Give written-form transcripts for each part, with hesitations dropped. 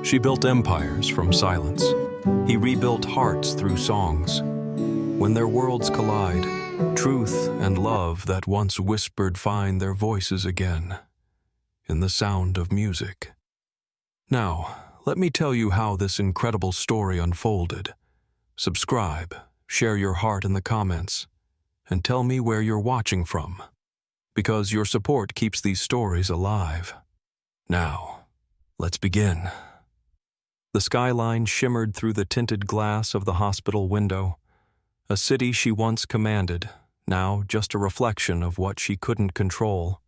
She built empires from silence. He rebuilt hearts through songs. When their worlds collide, truth and love that once whispered find their voices again in the sound of music. Now, let me tell you how this incredible story unfolded. Subscribe, share your heart in the comments, and tell me where you're watching from, because your support keeps these stories alive. Now, let's begin. The skyline shimmered through the tinted glass of the hospital window. A city she once commanded, now just a reflection of what she couldn't control.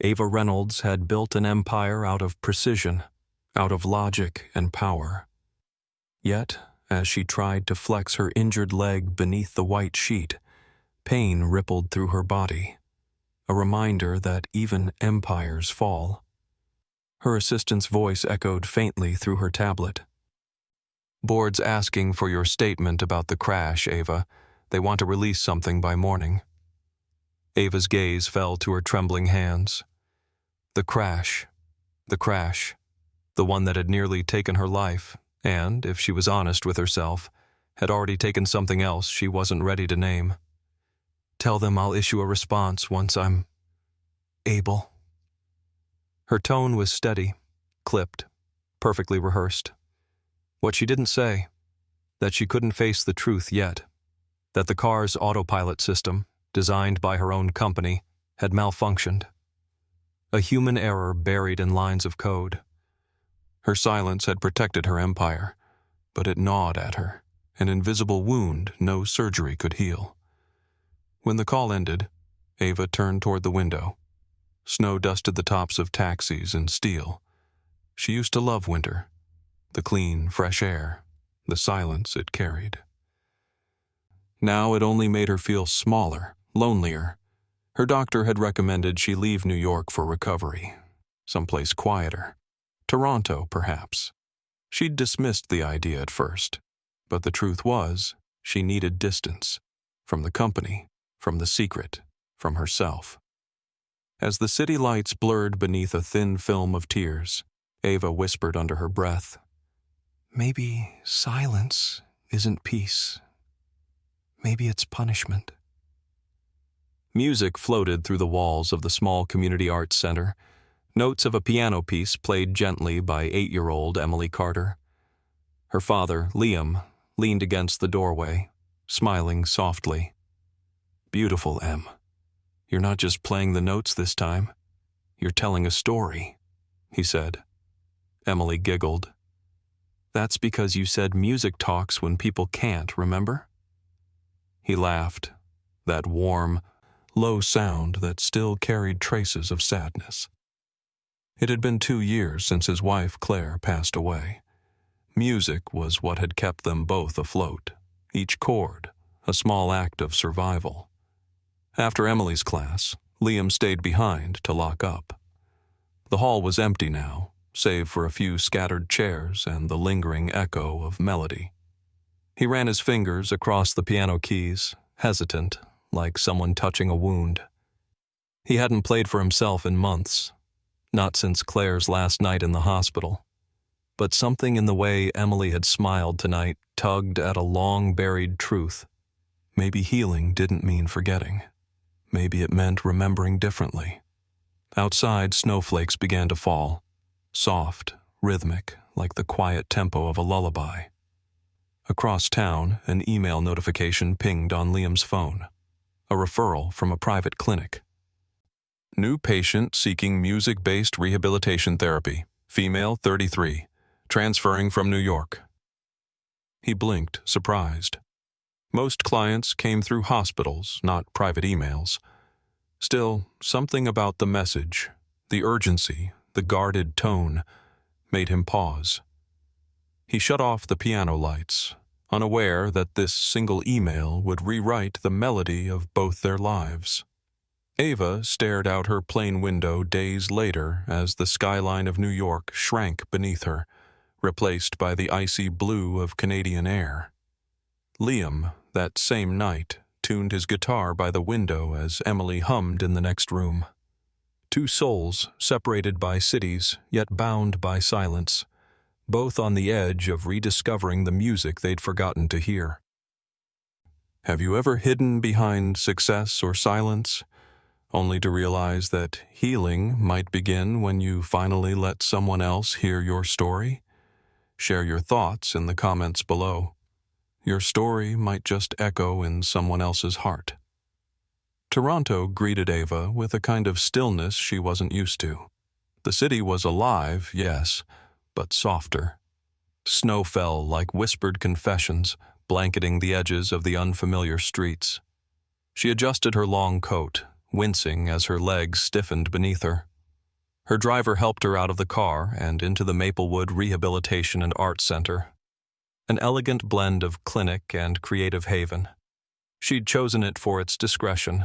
Ava Reynolds had built an empire out of precision, out of logic and power. Yet, as she tried to flex her injured leg beneath the white sheet, pain rippled through her body, a reminder that even empires fall. Her assistant's voice echoed faintly through her tablet. "Board's asking for your statement about the crash, Ava. They want to release something by morning." Ava's gaze fell to her trembling hands. The crash, the one that had nearly taken her life, and, if she was honest with herself, had already taken something else she wasn't ready to name. "Tell them I'll issue a response once I'm able." Her tone was steady, clipped, perfectly rehearsed. What she didn't say, that she couldn't face the truth yet, that the car's autopilot system, designed by her own company, had malfunctioned. A human error buried in lines of code. Her silence had protected her empire, but it gnawed at her, an invisible wound no surgery could heal. When the call ended, Ava turned toward the window. Snow dusted the tops of taxis and steel. She used to love winter, the clean, fresh air, the silence it carried. Now it only made her feel smaller, lonelier. Her doctor had recommended she leave New York for recovery, someplace quieter. Toronto, perhaps. She'd dismissed the idea at first, but the truth was, she needed distance, from the company, from the secret, from herself. As the city lights blurred beneath a thin film of tears, Ava whispered under her breath, "Maybe silence isn't peace. Maybe it's punishment." Music floated through the walls of the small community arts center. Notes of a piano piece played gently by 8-year-old Emily Carter. Her father, Liam, leaned against the doorway, smiling softly. "Beautiful, Em. You're not just playing the notes this time. You're telling a story," he said. Emily giggled. "That's because you said music talks when people can't, remember?" He laughed, that warm, low sound that still carried traces of sadness. It had been 2 years since his wife, Claire, passed away. Music was what had kept them both afloat, each chord, a small act of survival. After Emily's class, Liam stayed behind to lock up. The hall was empty now, save for a few scattered chairs and the lingering echo of melody. He ran his fingers across the piano keys, hesitant, like someone touching a wound. He hadn't played for himself in months, not since Claire's last night in the hospital. But something in the way Emily had smiled tonight tugged at a long-buried truth. Maybe healing didn't mean forgetting. Maybe it meant remembering differently. Outside, snowflakes began to fall, soft, rhythmic, like the quiet tempo of a lullaby. Across town, an email notification pinged on Liam's phone. A referral from a private clinic. "New patient seeking music-based rehabilitation therapy. Female, 33. Transferring from New York." He blinked, surprised. Most clients came through hospitals, not private emails. Still, something about the message, the urgency, the guarded tone, made him pause. He shut off the piano lights, unaware that this single email would rewrite the melody of both their lives. Ava stared out her plane window days later as the skyline of New York shrank beneath her, replaced by the icy blue of Canadian air. Liam, that same night, tuned his guitar by the window as Emily hummed in the next room. Two souls separated by cities, yet bound by silence, both on the edge of rediscovering the music they'd forgotten to hear. Have you ever hidden behind success or silence, only to realize that healing might begin when you finally let someone else hear your story? Share your thoughts in the comments below. Your story might just echo in someone else's heart. Toronto greeted Ava with a kind of stillness she wasn't used to. The city was alive, yes, but softer. Snow fell like whispered confessions, blanketing the edges of the unfamiliar streets. She adjusted her long coat, wincing as her legs stiffened beneath her. Her driver helped her out of the car and into the Maplewood Rehabilitation and Art Center, an elegant blend of clinic and creative haven. She'd chosen it for its discretion.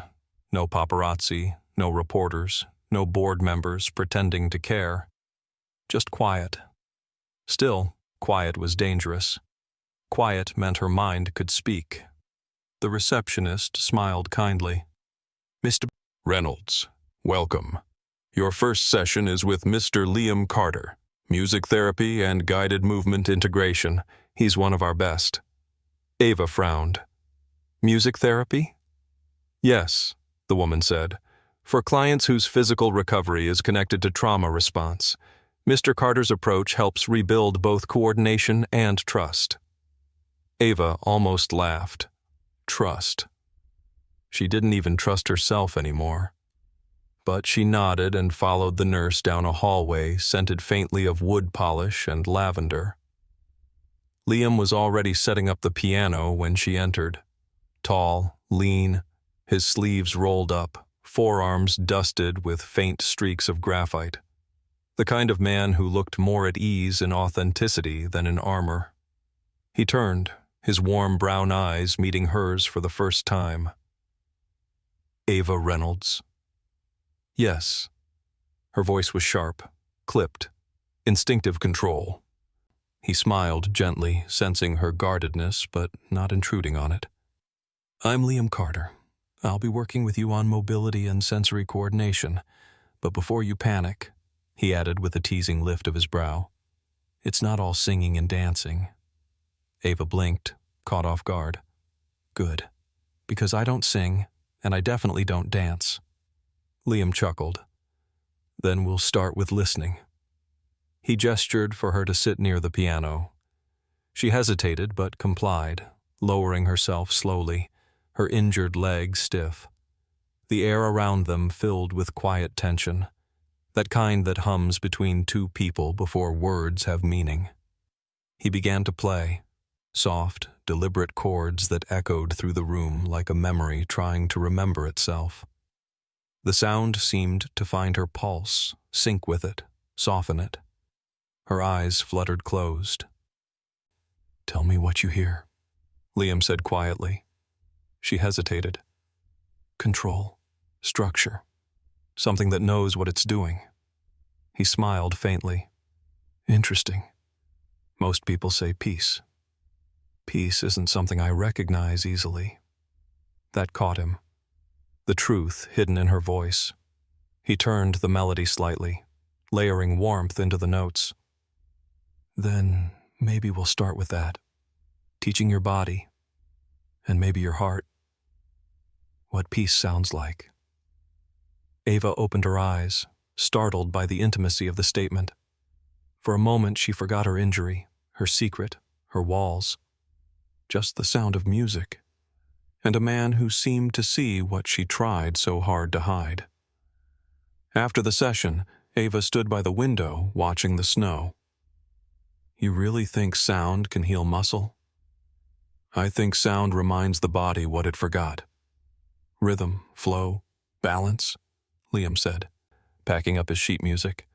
No paparazzi, no reporters, no board members pretending to care. Just quiet. Still, quiet was dangerous. Quiet meant her mind could speak. The receptionist smiled kindly. Mr. Reynolds, welcome. Your first session is with Mr. Liam Carter, music therapy and guided movement integration. He's one of our best. Ava frowned. Music therapy? Yes, the woman said. For clients whose physical recovery is connected to trauma response, Mr. Carter's approach helps rebuild both coordination and trust. Ava almost laughed. Trust. She didn't even trust herself anymore. But she nodded and followed the nurse down a hallway scented faintly of wood polish and lavender. Liam was already setting up the piano when she entered. Tall, lean, his sleeves rolled up, forearms dusted with faint streaks of graphite. The kind of man who looked more at ease in authenticity than in armor. He turned, his warm brown eyes meeting hers for the first time. Ava Reynolds. Yes. Her voice was sharp, clipped, instinctive control. He smiled gently, sensing her guardedness but not intruding on it. I'm Liam Carter. I'll be working with you on mobility and sensory coordination, but before you panic, he added with a teasing lift of his brow, it's not all singing and dancing. Ava blinked, caught off guard. Good, because I don't sing, and I definitely don't dance. Liam chuckled. Then we'll start with listening. He gestured for her to sit near the piano. She hesitated but complied, lowering herself slowly, her injured leg stiff. The air around them filled with quiet tension, that kind that hums between two people before words have meaning. He began to play, soft, deliberate chords that echoed through the room like a memory trying to remember itself. The sound seemed to find her pulse, sync with it, soften it. Her eyes fluttered closed. Tell me what you hear, Liam said quietly. She hesitated. Control, structure, something that knows what it's doing. He smiled faintly. Interesting. Most people say peace. Peace isn't something I recognize easily. That caught him. The truth hidden in her voice. He turned the melody slightly, layering warmth into the notes. Then maybe we'll start with that. Teaching your body, and maybe your heart, what peace sounds like. Ava opened her eyes, startled by the intimacy of the statement. For a moment she forgot her injury, her secret, her walls. Just the sound of music, and a man who seemed to see what she tried so hard to hide. After the session, Ava stood by the window watching the snow. You really think sound can heal muscle? I think sound reminds the body what it forgot. Rhythm, flow, balance, Liam said, packing up his sheet music.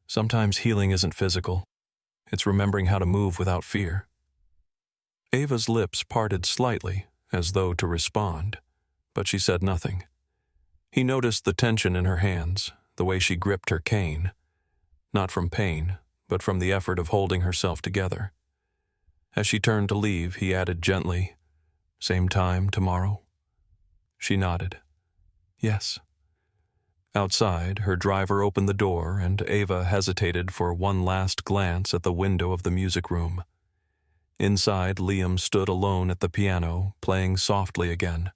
Sometimes healing isn't physical. It's remembering how to move without fear. Ava's lips parted slightly, as though to respond, but she said nothing. He noticed the tension in her hands, the way she gripped her cane, not from pain, but from the effort of holding herself together. As she turned to leave, he added gently, Same time tomorrow? She nodded. Yes. Outside, her driver opened the door and Ava hesitated for one last glance at the window of the music room. Inside, Liam stood alone at the piano, playing softly again.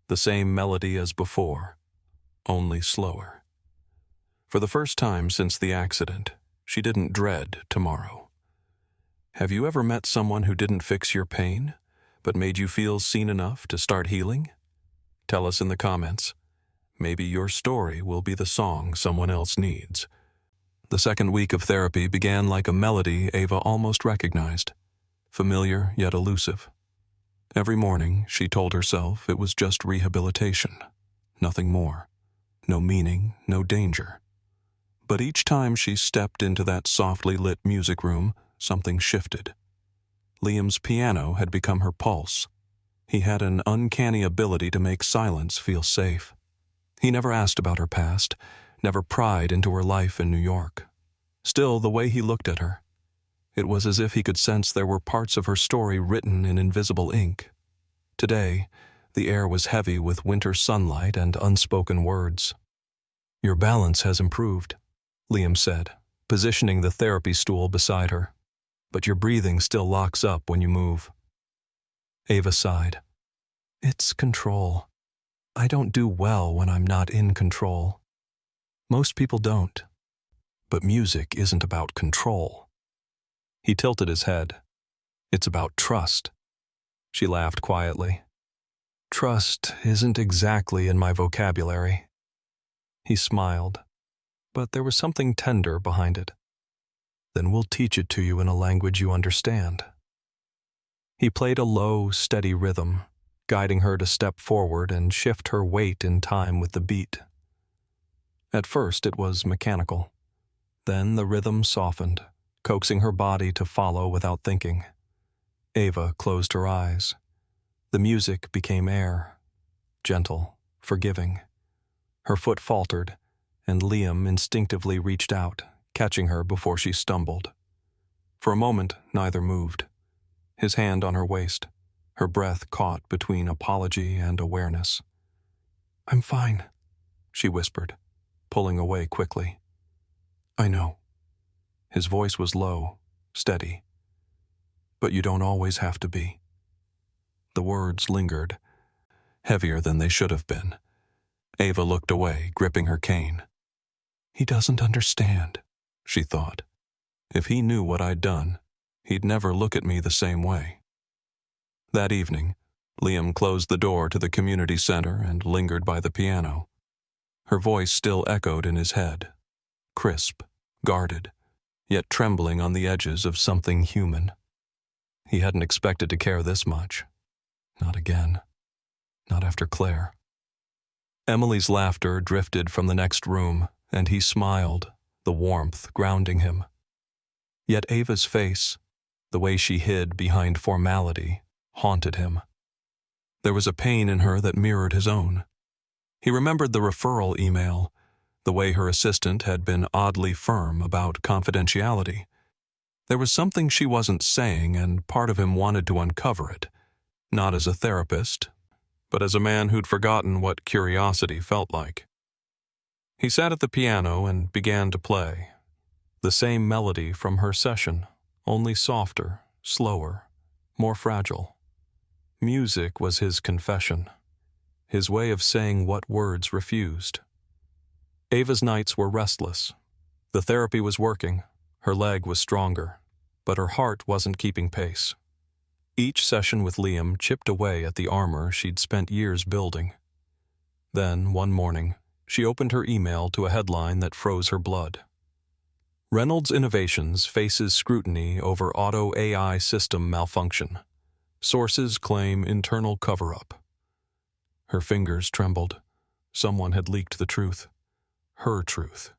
The same melody as before, only slower. For the first time since the accident, she didn't dread tomorrow. Have you ever met someone who didn't fix your pain, but made you feel seen enough to start healing? Tell us in the comments. Maybe your story will be the song someone else needs. The second week of therapy began like a melody Ava almost recognized, familiar yet elusive. Every morning, she told herself it was just rehabilitation, nothing more. No meaning, no danger. But each time she stepped into that softly lit music room, something shifted. Liam's piano had become her pulse. He had an uncanny ability to make silence feel safe. He never asked about her past, never pried into her life in New York. Still, the way he looked at her, it was as if he could sense there were parts of her story written in invisible ink. Today, the air was heavy with winter sunlight and unspoken words. "Your balance has improved," Liam said, positioning the therapy stool beside her. "But your breathing still locks up when you move." Ava sighed. "It's control. I don't do well when I'm not in control. Most people don't. But music isn't about control." He tilted his head. "It's about trust." She laughed quietly. "Trust isn't exactly in my vocabulary." He smiled, but there was something tender behind it. "Then we'll teach it to you in a language you understand." He played a low, steady rhythm, guiding her to step forward and shift her weight in time with the beat. At first it was mechanical. Then the rhythm softened, coaxing her body to follow without thinking. Ava closed her eyes. The music became air, gentle, forgiving. Her foot faltered, and Liam instinctively reached out, catching her before she stumbled. For a moment, neither moved. His hand on her waist, her breath caught between apology and awareness. "I'm fine," she whispered, pulling away quickly. "I know." His voice was low, steady. "But you don't always have to be." The words lingered, heavier than they should have been. Ava looked away, gripping her cane. "He doesn't understand," she thought. "If he knew what I'd done, he'd never look at me the same way." That evening, Liam closed the door to the community center and lingered by the piano. Her voice still echoed in his head, crisp, guarded, yet trembling on the edges of something human. He hadn't expected to care this much. Not again. Not after Claire. Emily's laughter drifted from the next room, and he smiled, the warmth grounding him. Yet Ava's face, the way she hid behind formality, haunted him. There was a pain in her that mirrored his own. He remembered the referral email, the way her assistant had been oddly firm about confidentiality. There was something she wasn't saying, and part of him wanted to uncover it, not as a therapist, but as a man who'd forgotten what curiosity felt like. He sat at the piano and began to play. The same melody from her session, only softer, slower, more fragile. Music was his confession, his way of saying what words refused. Ava's nights were restless. The therapy was working, her leg was stronger, but her heart wasn't keeping pace. Each session with Liam chipped away at the armor she'd spent years building. Then, one morning, she opened her email to a headline that froze her blood. Reynolds Innovations faces scrutiny over auto AI system malfunction. Sources claim internal cover-up. Her fingers trembled. Someone had leaked the truth. Her truth.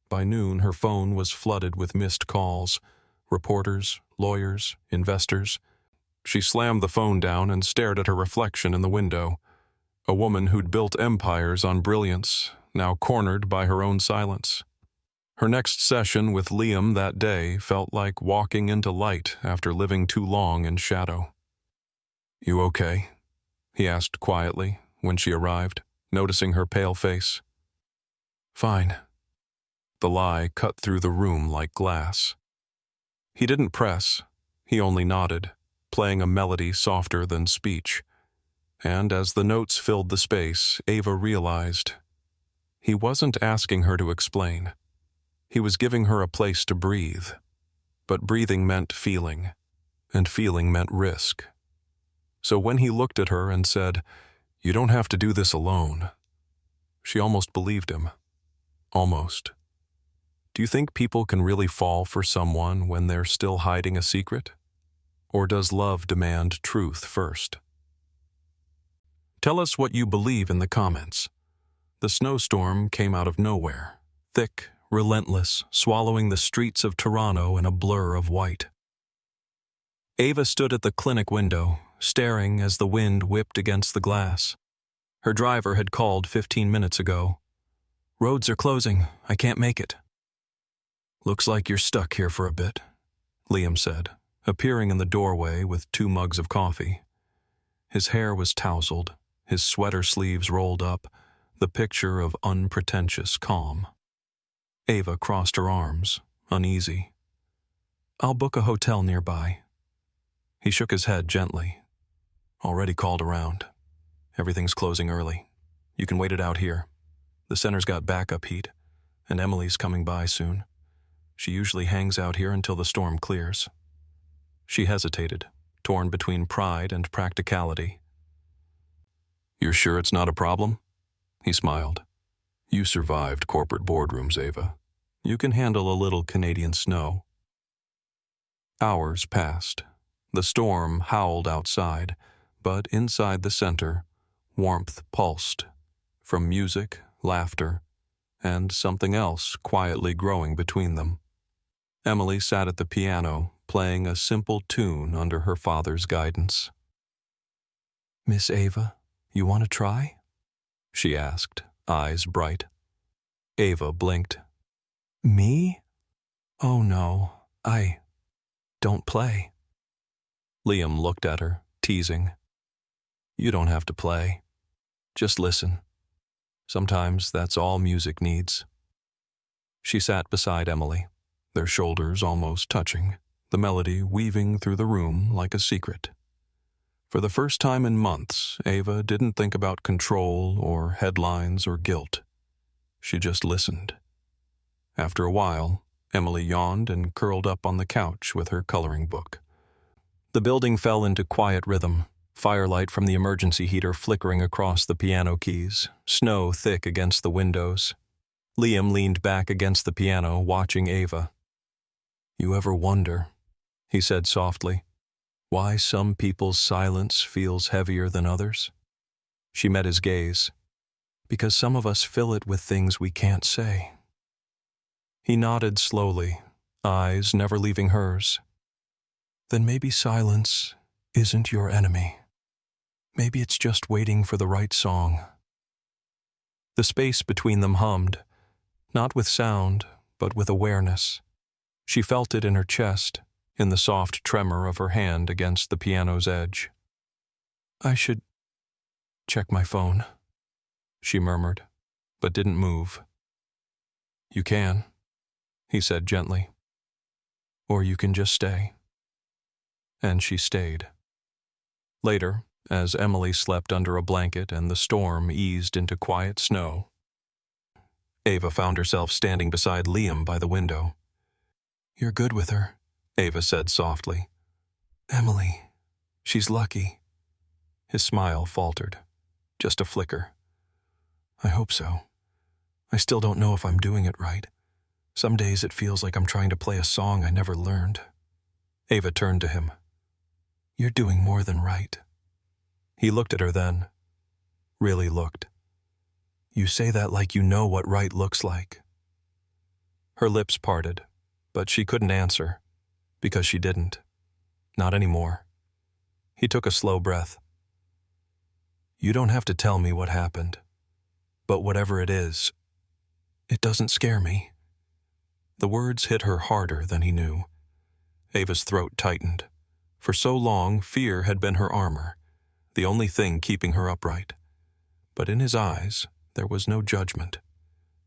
By noon, her phone was flooded with missed calls. Reporters, lawyers, investors. She slammed the phone down and stared at her reflection in the window. A woman who'd built empires on brilliance, now cornered by her own silence. Her next session with Liam that day felt like walking into light after living too long in shadow. "You okay?" he asked quietly when she arrived, noticing her pale face. Fine. The lie cut through the room like glass. He didn't press, he only nodded, playing a melody softer than speech. And as the notes filled the space, Ava realized he wasn't asking her to explain. He was giving her a place to breathe. But breathing meant feeling, and feeling meant risk. So when he looked at her and said, "You don't have to do this alone," she almost believed him. Almost. Do you think people can really fall for someone when they're still hiding a secret? Or does love demand truth first? Tell us what you believe in the comments. The snowstorm came out of nowhere, thick, relentless, swallowing the streets of Toronto in a blur of white. Ava stood at the clinic window, staring as the wind whipped against the glass. Her driver had called 15 minutes ago. "Roads are closing. I can't make it." "Looks like you're stuck here for a bit," Liam said, appearing in the doorway with 2 mugs of coffee. His hair was tousled, his sweater sleeves rolled up, the picture of unpretentious calm. Ava crossed her arms, uneasy. "I'll book a hotel nearby." He shook his head gently. "Already called around. Everything's closing early. You can wait it out here. The center's got backup heat, and Emily's coming by soon. She usually hangs out here until the storm clears." She hesitated, torn between pride and practicality. "You're sure it's not a problem?" He smiled. "You survived corporate boardrooms, Ava. You can handle a little Canadian snow." Hours passed. The storm howled outside, but inside the center, warmth pulsed, from music, laughter, and something else quietly growing between them. Emily sat at the piano, playing a simple tune under her father's guidance. "Miss Ava, you want to try?" she asked, eyes bright. Ava blinked. "Me? Oh no, I don't play." Liam looked at her, teasing. "You don't have to play. Just listen. Sometimes that's all music needs." She sat beside Emily, their shoulders almost touching, the melody weaving through the room like a secret. For the first time in months, Ava didn't think about control or headlines or guilt. She just listened. After a while, Emily yawned and curled up on the couch with her coloring book. The building fell into quiet rhythm, firelight from the emergency heater flickering across the piano keys, snow thick against the windows. Liam leaned back against the piano, watching Ava. "You ever wonder," he said softly, "why some people's silence feels heavier than others?" She met his gaze. "Because some of us fill it with things we can't say." He nodded slowly, eyes never leaving hers. "Then maybe silence isn't your enemy. Maybe it's just waiting for the right song." The space between them hummed, not with sound, but with awareness. She felt it in her chest, in the soft tremor of her hand against the piano's edge. "I should check my phone," she murmured, but didn't move. "You can," he said gently. "Or you can just stay." And she stayed. Later, as Emily slept under a blanket and the storm eased into quiet snow, Ava found herself standing beside Liam by the window. "You're good with her," Ava said softly. "Emily, she's lucky." His smile faltered, just a flicker. "I hope so. I still don't know if I'm doing it right. Some days it feels like I'm trying to play a song I never learned." Ava turned to him. "You're doing more than right." He looked at her then. Really looked. "You say that like you know what right looks like." Her lips parted, but she couldn't answer, because she didn't. Not anymore. He took a slow breath. "You don't have to tell me what happened. But whatever it is, it doesn't scare me." The words hit her harder than he knew. Ava's throat tightened. For so long, fear had been her armor, the only thing keeping her upright. But in his eyes, there was no judgment,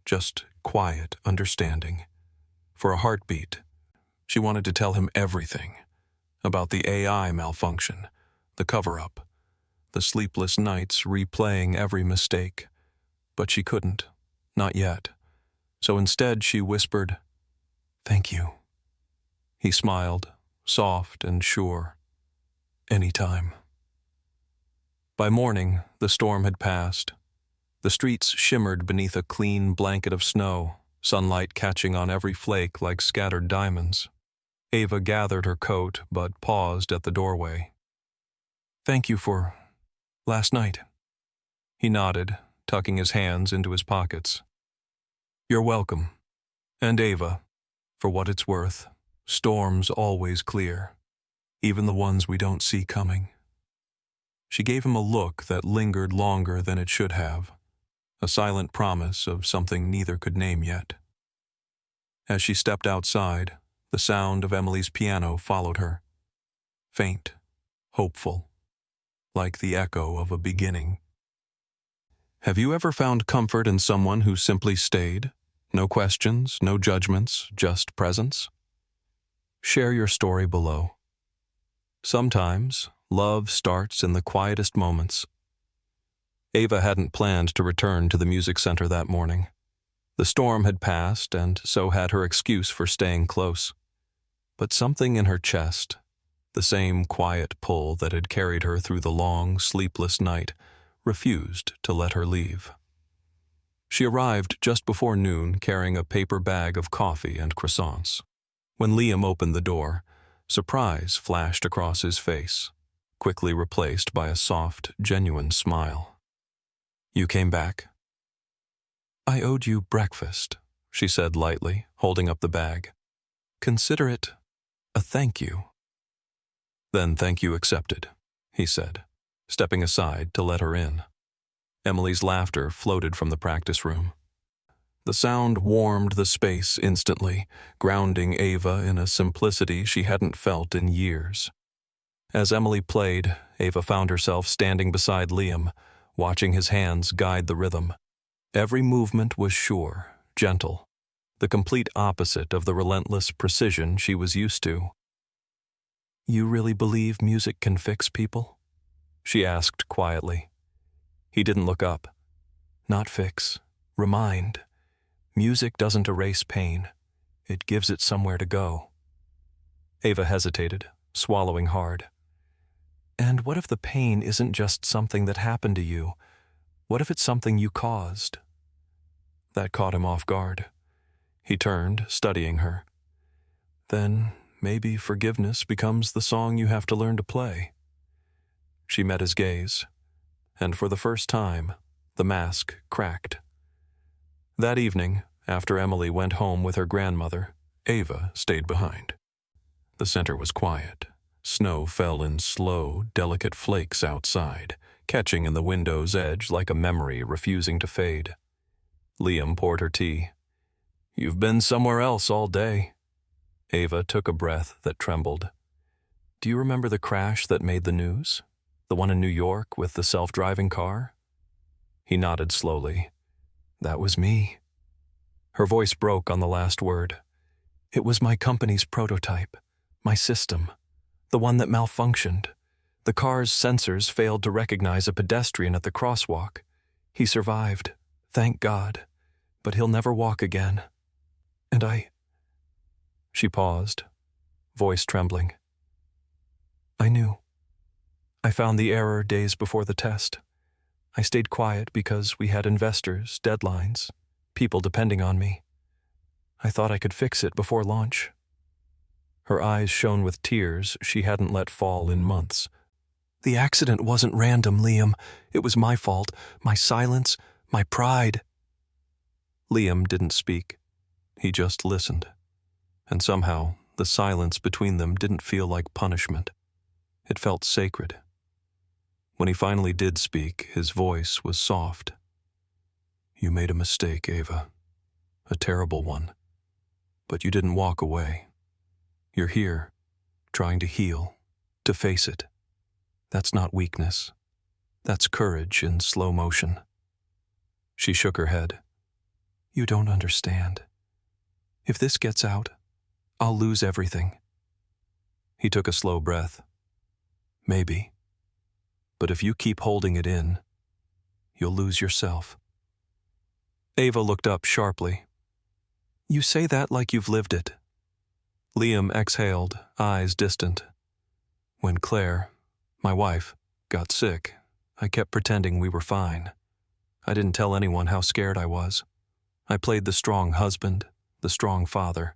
just quiet understanding. For a heartbeat, she wanted to tell him everything about the AI malfunction, the cover-up, the sleepless nights replaying every mistake. But she couldn't, not yet. So instead she whispered, "Thank you." He smiled, soft and sure. "Anytime." By morning, the storm had passed. The streets shimmered beneath a clean blanket of snow, sunlight catching on every flake like scattered diamonds. Ava gathered her coat but paused at the doorway. "Thank you for last night." He nodded, tucking his hands into his pockets. "You're welcome. And Ava, for what it's worth, storms always clear, even the ones we don't see coming." She gave him a look that lingered longer than it should have, a silent promise of something neither could name yet. As she stepped outside, the sound of Emily's piano followed her. Faint, hopeful, like the echo of a beginning. Have you ever found comfort in someone who simply stayed? No questions, no judgments, just presence? Share your story below. Sometimes, love starts in the quietest moments. Ava hadn't planned to return to the music center that morning. The storm had passed, and so had her excuse for staying close. But something in her chest, the same quiet pull that had carried her through the long, sleepless night, refused to let her leave. She arrived just before noon carrying a paper bag of coffee and croissants. When Liam opened the door, surprise flashed across his face, quickly replaced by a soft, genuine smile. "You came back?" "I owed you breakfast," she said lightly, holding up the bag. "Consider it a thank you." "Then thank you accepted," he said, stepping aside to let her in. Emily's laughter floated from the practice room. The sound warmed the space instantly, grounding Ava in a simplicity she hadn't felt in years. As Emily played, Ava found herself standing beside Liam, watching his hands guide the rhythm. Every movement was sure, gentle, the complete opposite of the relentless precision she was used to. "You really believe music can fix people?" she asked quietly. He didn't look up. "Not fix, remind. Music doesn't erase pain. It gives it somewhere to go." Ava hesitated, swallowing hard. "And what if the pain isn't just something that happened to you? What if it's something you caused?" That caught him off guard. He turned, studying her. "Then maybe forgiveness becomes the song you have to learn to play." She met his gaze, and for the first time, the mask cracked. That evening, after Emily went home with her grandmother, Ava stayed behind. The center was quiet. Snow fell in slow, delicate flakes outside, catching in the window's edge like a memory refusing to fade. Liam poured her tea. "You've been somewhere else all day." Ava took a breath that trembled. "Do you remember the crash that made the news? The one in New York with the self-driving car?" He nodded slowly. "That was me." Her voice broke on the last word. "It was my company's prototype, my system, the one that malfunctioned. The car's sensors failed to recognize a pedestrian at the crosswalk. He survived, thank God, but he'll never walk again. And I—" She paused, voice trembling. "I knew. I found the error days before the test. I stayed quiet because we had investors, deadlines, people depending on me. I thought I could fix it before launch." Her eyes shone with tears she hadn't let fall in months. "The accident wasn't random, Liam. It was my fault, my silence, my pride." Liam didn't speak. He just listened. And somehow, the silence between them didn't feel like punishment. It felt sacred. When he finally did speak, his voice was soft. "You made a mistake, Ava. A terrible one. But you didn't walk away. You're here, trying to heal, to face it. That's not weakness. That's courage in slow motion." She shook her head. You don't understand. If this gets out, I'll lose everything. He took a slow breath. Maybe. But if you keep holding it in, you'll lose yourself. Ava looked up sharply. You say that like you've lived it. Liam exhaled, eyes distant. When Claire, my wife, got sick, I kept pretending we were fine. I didn't tell anyone how scared I was. I played the strong husband, the strong father.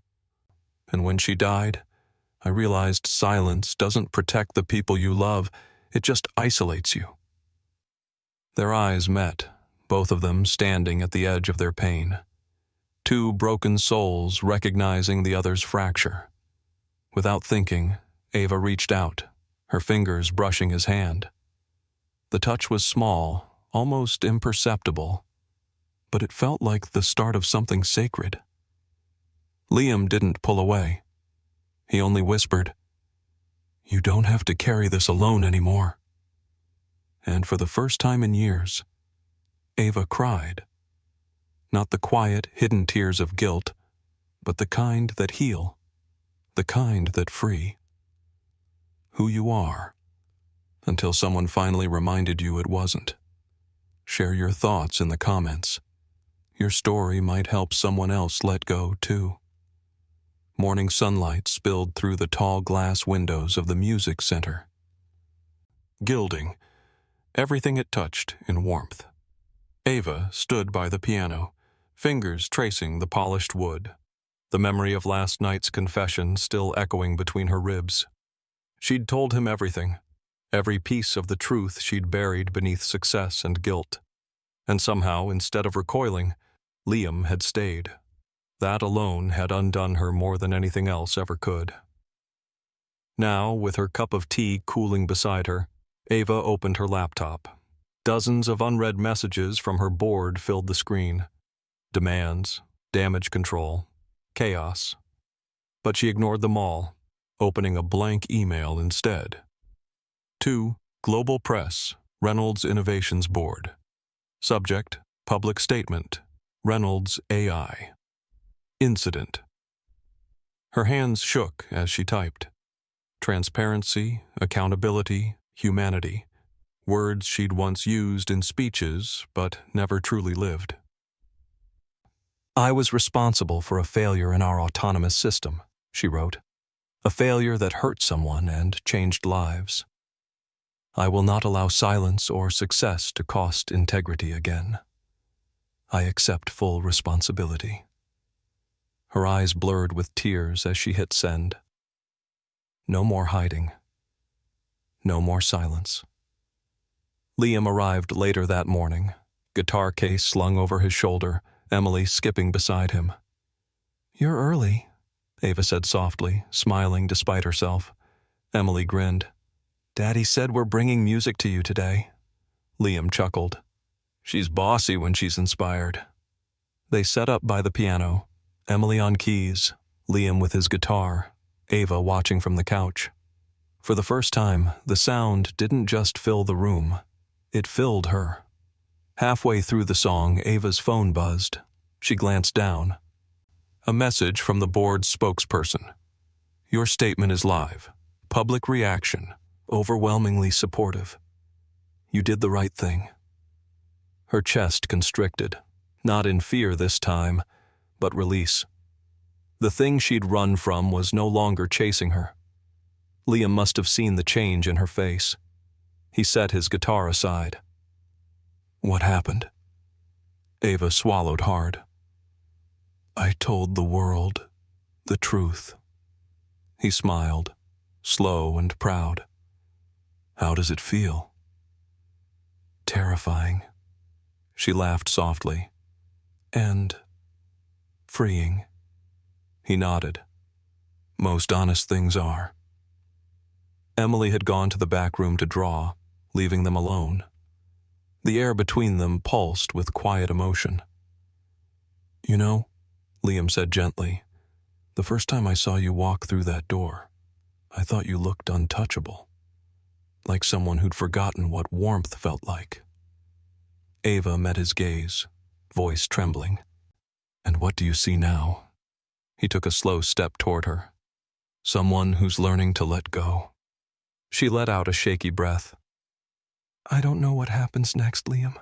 And when she died, I realized silence doesn't protect the people you love, it just isolates you. Their eyes met, both of them standing at the edge of their pain. Two broken souls recognizing the other's fracture. Without thinking, Ava reached out, her fingers brushing his hand. The touch was small, almost imperceptible, but it felt like the start of something sacred. Liam didn't pull away. He only whispered, You don't have to carry this alone anymore. And for the first time in years, Ava cried. Not the quiet, hidden tears of guilt, but the kind that heal, the kind that free. Who you are, until someone finally reminded you it wasn't. Share your thoughts in the comments. Your story might help someone else let go, too. Morning sunlight spilled through the tall glass windows of the music center, gilding everything it touched in warmth. Ava stood by the piano, fingers tracing the polished wood, the memory of last night's confession still echoing between her ribs. She'd told him everything, every piece of the truth she'd buried beneath success and guilt. And somehow, instead of recoiling, Liam had stayed. That alone had undone her more than anything else ever could. Now, with her cup of tea cooling beside her, Ava opened her laptop. Dozens of unread messages from her board filled the screen. Demands, damage control, chaos. But she ignored them all, opening a blank email instead. To Global Press, Reynolds Innovations Board. Subject, Public Statement, Reynolds AI. Incident. Her hands shook as she typed. Transparency, accountability, humanity. Words she'd once used in speeches, but never truly lived. I was responsible for a failure in our autonomous system, she wrote. A failure that hurt someone and changed lives. I will not allow silence or success to cost integrity again. I accept full responsibility. Her eyes blurred with tears as she hit send. No more hiding. No more silence. Liam arrived later that morning, guitar case slung over his shoulder, Emily skipping beside him. You're early, Ava said softly, smiling despite herself. Emily grinned. Daddy said we're bringing music to you today. Liam chuckled. She's bossy when she's inspired. They sat up by the piano, Emily on keys, Liam with his guitar, Ava watching from the couch. For the first time, the sound didn't just fill the room. It filled her. Halfway through the song, Ava's phone buzzed. She glanced down. A message from the board's spokesperson. Your statement is live. Public reaction. Overwhelmingly supportive. You did the right thing. Her chest constricted, not in fear this time, but release. The thing she'd run from was no longer chasing her. Liam must have seen the change in her face. He set his guitar aside. What happened? Ava swallowed hard. I told the world the truth. He smiled, slow and proud. How does it feel? Terrifying. She laughed softly. And freeing. He nodded. Most honest things are. Emily had gone to the back room to draw, leaving them alone. The air between them pulsed with quiet emotion. You know, Liam said gently, the first time I saw you walk through that door, I thought you looked untouchable. Like someone who'd forgotten what warmth felt like. Ava met his gaze, voice trembling. And what do you see now? He took a slow step toward her. Someone who's learning to let go. She let out a shaky breath. I don't know what happens next, Liam.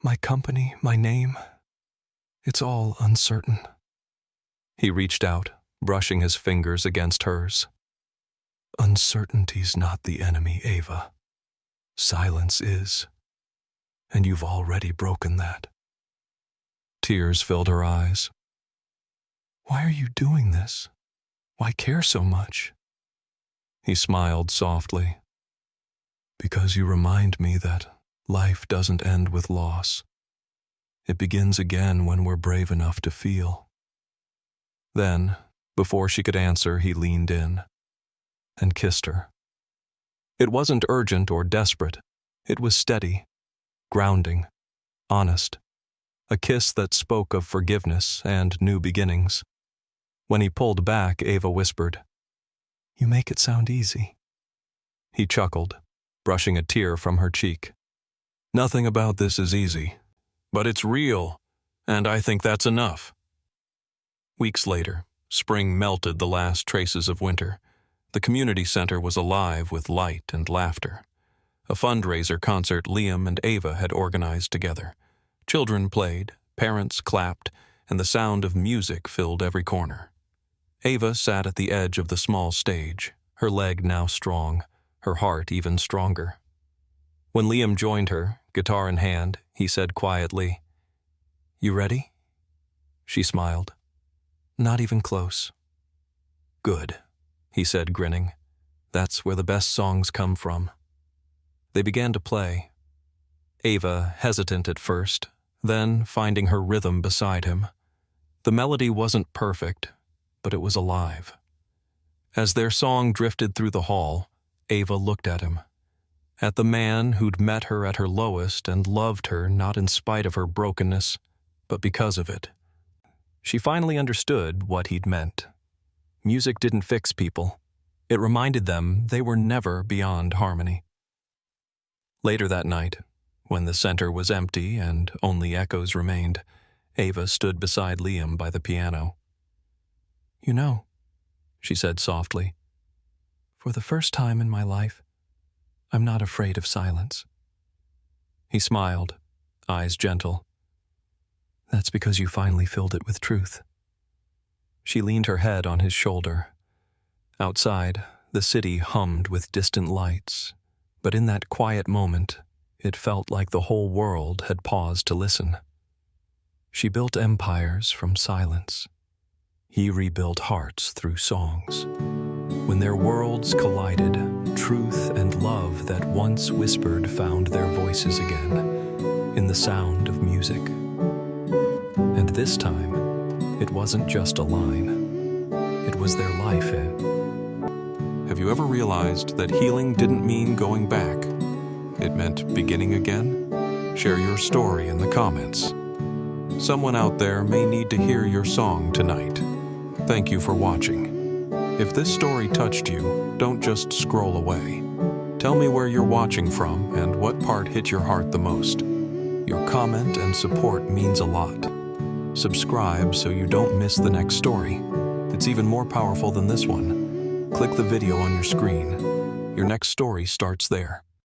My company, my name, it's all uncertain. He reached out, brushing his fingers against hers. Uncertainty's not the enemy, Ava. Silence is. And you've already broken that. Tears filled her eyes. Why are you doing this? Why care so much? He smiled softly. Because you remind me that life doesn't end with loss. It begins again when we're brave enough to feel. Then, before she could answer, he leaned in and kissed her. It wasn't urgent or desperate. It was steady, grounding, honest. A kiss that spoke of forgiveness and new beginnings. When he pulled back, Ava whispered, You make it sound easy. He chuckled, brushing a tear from her cheek. Nothing about this is easy, but it's real, and I think that's enough. Weeks later, spring melted the last traces of winter. The community center was alive with light and laughter. A fundraiser concert Liam and Ava had organized together. Children played, parents clapped, and the sound of music filled every corner. Ava sat at the edge of the small stage, her leg now strong, her heart even stronger. When Liam joined her, guitar in hand, he said quietly, You ready? She smiled. Not even close. Good, he said, grinning. That's where the best songs come from. They began to play. Ava hesitant at first, then finding her rhythm beside him. The melody wasn't perfect, but it was alive. As their song drifted through the hall, Ava looked at him. At the man who'd met her at her lowest and loved her not in spite of her brokenness, but because of it. She finally understood what he'd meant. Music didn't fix people. It reminded them they were never beyond harmony. Later that night, when the center was empty and only echoes remained, Ava stood beside Liam by the piano. You know, she said softly, for the first time in my life, I'm not afraid of silence. He smiled, eyes gentle. That's because you finally filled it with truth. She leaned her head on his shoulder. Outside, the city hummed with distant lights, but in that quiet moment, it felt like the whole world had paused to listen. She built empires from silence. He rebuilt hearts through songs. When their worlds collided, truth and love that once whispered found their voices again, in the sound of music. And this time, it wasn't just a line. It was their life. Have you ever realized that healing didn't mean going back? It meant beginning again? Share your story in the comments. Someone out there may need to hear your song tonight. Thank you for watching. If this story touched you, don't just scroll away. Tell me where you're watching from and what part hit your heart the most. Your comment and support means a lot. Subscribe so you don't miss the next story. It's even more powerful than this one. Click the video on your screen. Your next story starts there.